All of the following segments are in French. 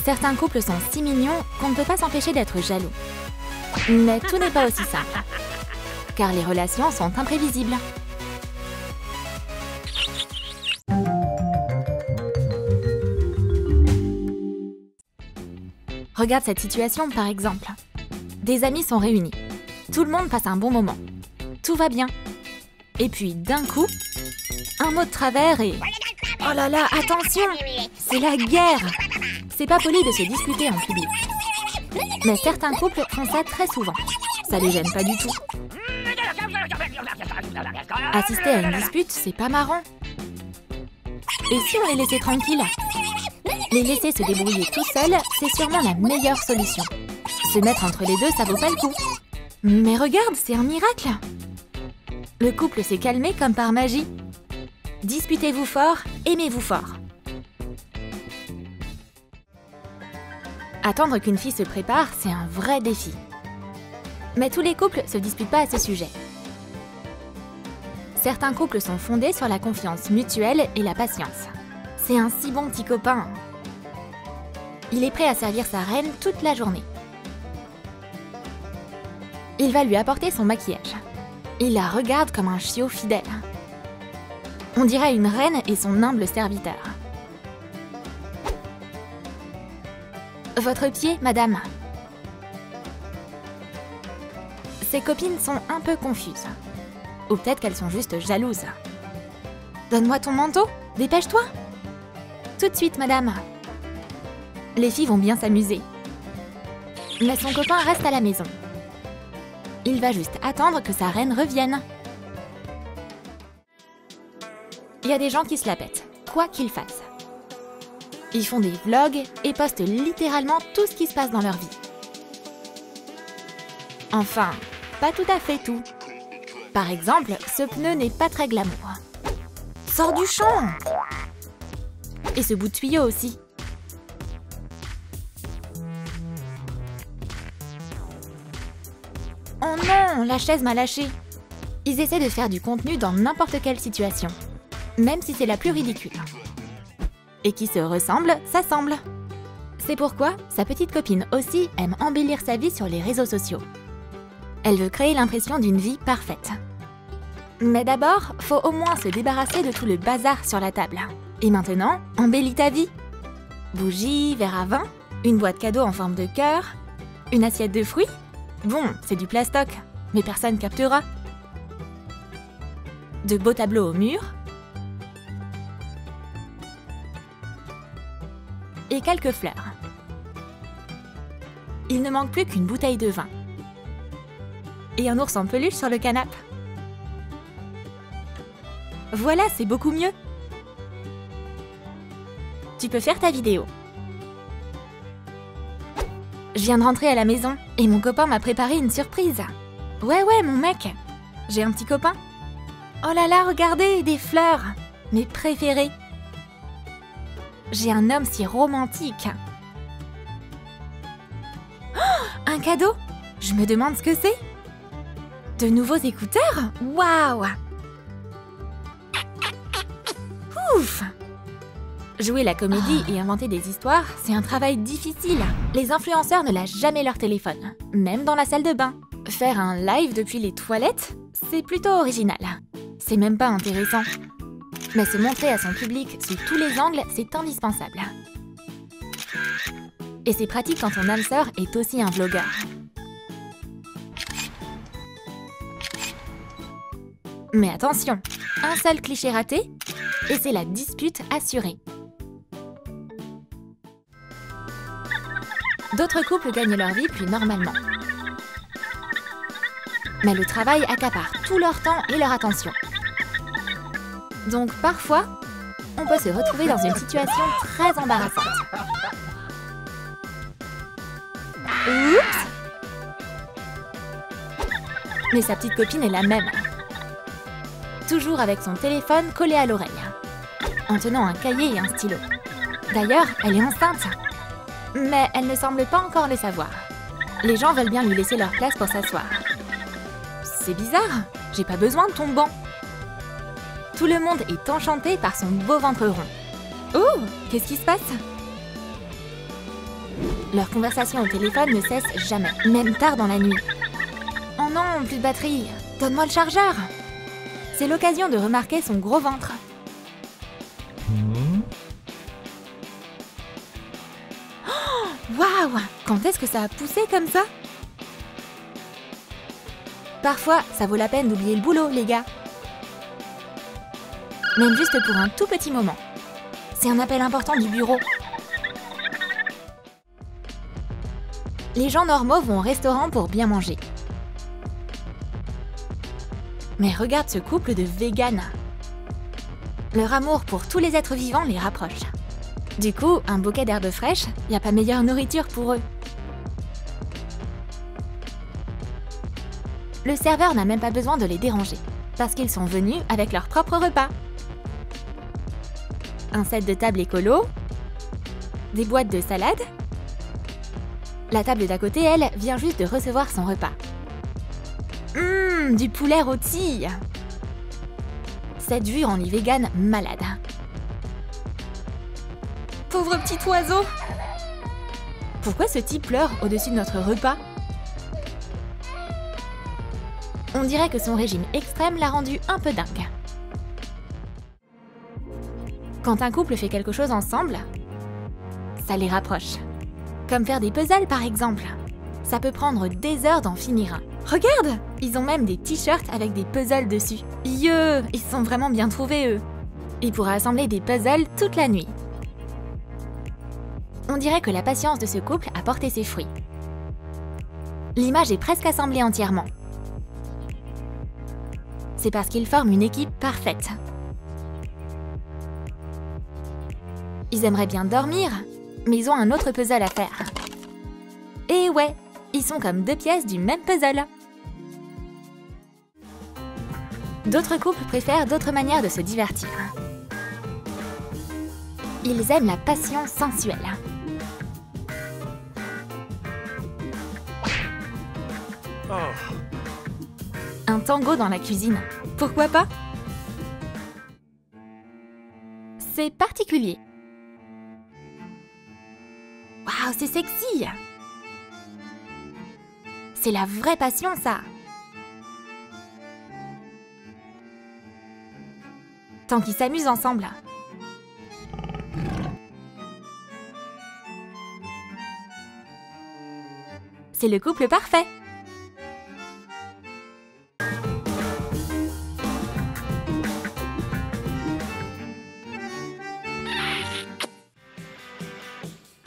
Certains couples sont si mignons qu'on ne peut pas s'empêcher d'être jaloux. Mais tout n'est pas aussi simple, car les relations sont imprévisibles. Regarde cette situation par exemple. Des amis sont réunis. Tout le monde passe un bon moment. Tout va bien. Et puis d'un coup, un mot de travers et... Oh là là, attention! C'est la guerre! C'est pas poli de se disputer en public. Mais certains couples font ça très souvent. Ça les gêne pas du tout. Assister à une dispute, c'est pas marrant. Et si on les laissait tranquilles? Les laisser se débrouiller tout seuls, c'est sûrement la meilleure solution. Se mettre entre les deux, ça vaut pas le coup. Mais regarde, c'est un miracle! Le couple s'est calmé comme par magie. Disputez-vous fort, aimez-vous fort. Attendre qu'une fille se prépare, c'est un vrai défi. Mais tous les couples se disputent pas à ce sujet. Certains couples sont fondés sur la confiance mutuelle et la patience. C'est un si bon petit copain. Il est prêt à servir sa reine toute la journée. Il va lui apporter son maquillage. Il la regarde comme un chiot fidèle. On dirait une reine et son humble serviteur. Votre pied, madame. Ses copines sont un peu confuses. Ou peut-être qu'elles sont juste jalouses. Donne-moi ton manteau, dépêche-toi. Tout de suite, madame. Les filles vont bien s'amuser. Mais son copain reste à la maison. Il va juste attendre que sa reine revienne. Il y a des gens qui se la pètent, quoi qu'ils fassent. Ils font des vlogs et postent littéralement tout ce qui se passe dans leur vie. Enfin, pas tout à fait tout. Par exemple, ce pneu n'est pas très glamour. Sors du champ! Et ce bout de tuyau aussi. Oh non, la chaise m'a lâché. Ils essaient de faire du contenu dans n'importe quelle situation, même si c'est la plus ridicule. Et qui se ressemble, s'assemble. C'est pourquoi sa petite copine aussi aime embellir sa vie sur les réseaux sociaux. Elle veut créer l'impression d'une vie parfaite. Mais d'abord, faut au moins se débarrasser de tout le bazar sur la table. Et maintenant, embellis ta vie. Bougies, verre à vin, une boîte cadeau en forme de cœur, une assiette de fruits. Bon, c'est du plastoc, mais personne captera. De beaux tableaux au mur. Et quelques fleurs. Il ne manque plus qu'une bouteille de vin. Et un ours en peluche sur le canapé. Voilà, c'est beaucoup mieux. Tu peux faire ta vidéo. Je viens de rentrer à la maison et mon copain m'a préparé une surprise. Ouais, mon mec. J'ai un petit copain. Oh là là, regardez, des fleurs. Mes préférées. J'ai un homme si romantique. Oh, un cadeau? Je me demande ce que c'est. De nouveaux écouteurs? Waouh! Ouf! Jouer la comédie et inventer des histoires, c'est un travail difficile. Les influenceurs ne lâchent jamais leur téléphone, même dans la salle de bain. Faire un live depuis les toilettes, c'est plutôt original. C'est même pas intéressant. Mais se montrer à son public sous tous les angles, c'est indispensable. Et c'est pratique quand ton âme sœur est aussi un vlogueur. Mais attention, un seul cliché raté, et c'est la dispute assurée. D'autres couples gagnent leur vie plus normalement. Mais le travail accapare tout leur temps et leur attention. Donc parfois, on peut se retrouver dans une situation très embarrassante. Oups! Mais sa petite copine est la même. Toujours avec son téléphone collé à l'oreille, en tenant un cahier et un stylo. D'ailleurs, elle est enceinte. Mais elle ne semble pas encore le savoir. Les gens veulent bien lui laisser leur place pour s'asseoir. C'est bizarre, j'ai pas besoin de ton banc. Tout le monde est enchanté par son beau ventre rond. Oh, qu'est-ce qui se passe? Leur conversation au téléphone ne cesse jamais, même tard dans la nuit. Oh non, plus de batterie. Donne-moi le chargeur. C'est l'occasion de remarquer son gros ventre. Oh, waouh! Quand est-ce que ça a poussé comme ça? Parfois, ça vaut la peine d'oublier le boulot, les gars. Même juste pour un tout petit moment. C'est un appel important du bureau. Les gens normaux vont au restaurant pour bien manger. Mais regarde ce couple de véganes. Leur amour pour tous les êtres vivants les rapproche. Du coup, un bouquet d'herbes fraîches, y a pas meilleure nourriture pour eux. Le serveur n'a même pas besoin de les déranger, parce qu'ils sont venus avec leur propre repas. Un set de table écolo, des boîtes de salade. La table d'à côté, elle, vient juste de recevoir son repas. Du poulet rôti. Cette vue rend les véganes malades. Pauvre petit oiseau. Pourquoi ce type pleure au-dessus de notre repas? On dirait que son régime extrême l'a rendu un peu dingue. Quand un couple fait quelque chose ensemble, ça les rapproche. Comme faire des puzzles par exemple. Ça peut prendre des heures d'en finir un. Regarde! Ils ont même des t-shirts avec des puzzles dessus. Yeux! Ils se sont vraiment bien trouvés eux. Ils pourraient assembler des puzzles toute la nuit. On dirait que la patience de ce couple a porté ses fruits. L'image est presque assemblée entièrement. C'est parce qu'ils forment une équipe parfaite. Ils aimeraient bien dormir, mais ils ont un autre puzzle à faire. Et ouais, ils sont comme deux pièces du même puzzle. D'autres couples préfèrent d'autres manières de se divertir. Ils aiment la passion sensuelle. Un tango dans la cuisine, pourquoi pas? C'est particulier. Waouh, c'est sexy! C'est la vraie passion, ça! Tant qu'ils s'amusent ensemble. C'est le couple parfait!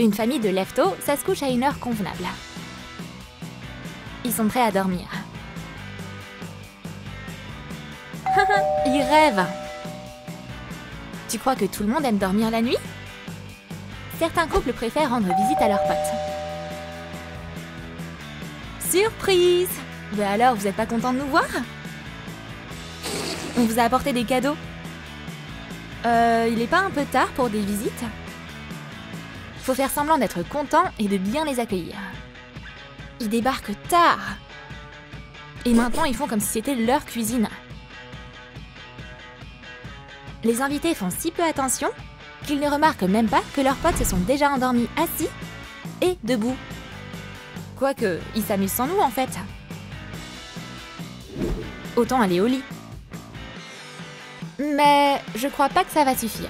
Une famille de leftos, ça se couche à une heure convenable. Ils sont prêts à dormir. Ils rêvent! Tu crois que tout le monde aime dormir la nuit? Certains couples préfèrent rendre visite à leurs potes. Surprise! Ben alors, vous êtes pas content de nous voir? On vous a apporté des cadeaux. Il est pas un peu tard pour des visites? Faut faire semblant d'être content et de bien les accueillir. Ils débarquent tard. Et maintenant, ils font comme si c'était leur cuisine. Les invités font si peu attention qu'ils ne remarquent même pas que leurs potes se sont déjà endormis assis et debout. Quoique, ils s'amusent sans nous en fait. Autant aller au lit. Mais je crois pas que ça va suffire.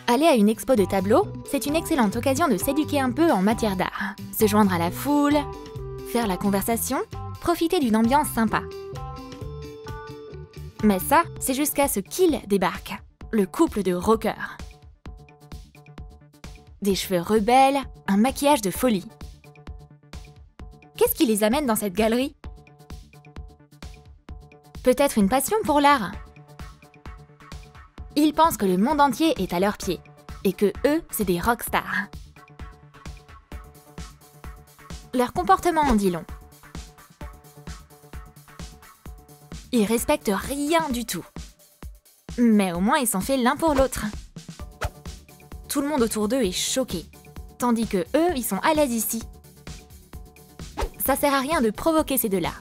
Aller à une expo de tableaux, c'est une excellente occasion de s'éduquer un peu en matière d'art. Se joindre à la foule, faire la conversation, profiter d'une ambiance sympa. Mais ça, c'est jusqu'à ce qu'ils débarquent, le couple de rockers. Des cheveux rebelles, un maquillage de folie. Qu'est-ce qui les amène dans cette galerie? Peut-être une passion pour l'art. Ils pensent que le monde entier est à leurs pieds et que eux, c'est des rockstars. Leur comportement en dit long. Ils respectent rien du tout. Mais au moins, ils sont faits l'un pour l'autre. Tout le monde autour d'eux est choqué, tandis que eux, ils sont à l'aise ici. Ça sert à rien de provoquer ces deux-là.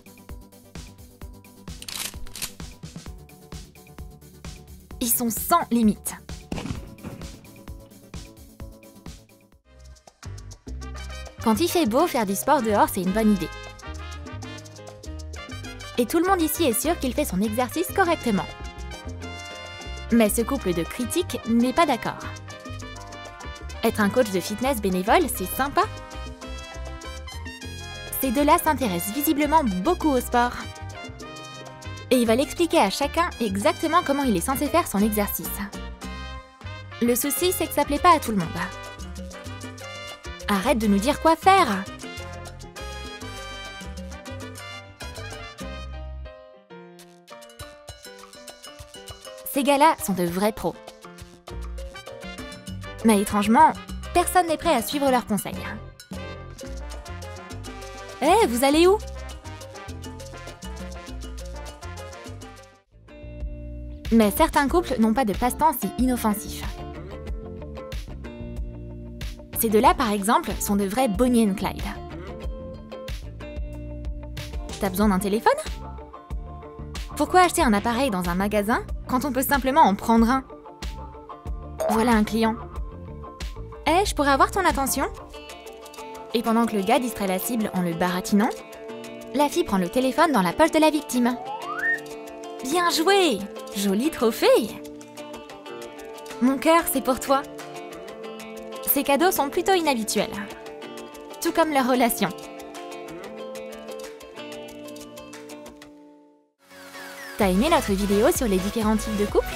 Ils sont sans limite. Quand il fait beau, faire du sport dehors, c'est une bonne idée. Et tout le monde ici est sûr qu'il fait son exercice correctement. Mais ce couple de critiques n'est pas d'accord. Être un coach de fitness bénévole, c'est sympa. Ces deux-là s'intéressent visiblement beaucoup au sport. Et ils veulent expliquer à chacun exactement comment il est censé faire son exercice. Le souci, c'est que ça plaît pas à tout le monde. Arrête de nous dire quoi faire! Ces gars-là sont de vrais pros. Mais étrangement, personne n'est prêt à suivre leurs conseils. Hé, vous allez où? Mais certains couples n'ont pas de passe-temps si inoffensif. Ces deux-là, par exemple, sont de vrais Bonnie and Clyde. T'as besoin d'un téléphone? Pourquoi acheter un appareil dans un magasin quand on peut simplement en prendre un? Voilà un client. Hé, je pourrais avoir ton attention? Et pendant que le gars distrait la cible en le baratinant, la fille prend le téléphone dans la poche de la victime. Bien joué! Joli trophée! Mon cœur, c'est pour toi. Ces cadeaux sont plutôt inhabituels. Tout comme leur relation. T'as aimé notre vidéo sur les différents types de couples?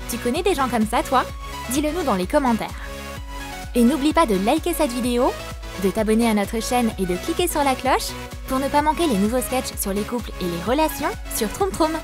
Tu connais des gens comme ça, toi? Dis-le nous dans les commentaires. Et n'oublie pas de liker cette vidéo, de t'abonner à notre chaîne et de cliquer sur la cloche pour ne pas manquer les nouveaux sketchs sur les couples et les relations sur Troom Troom.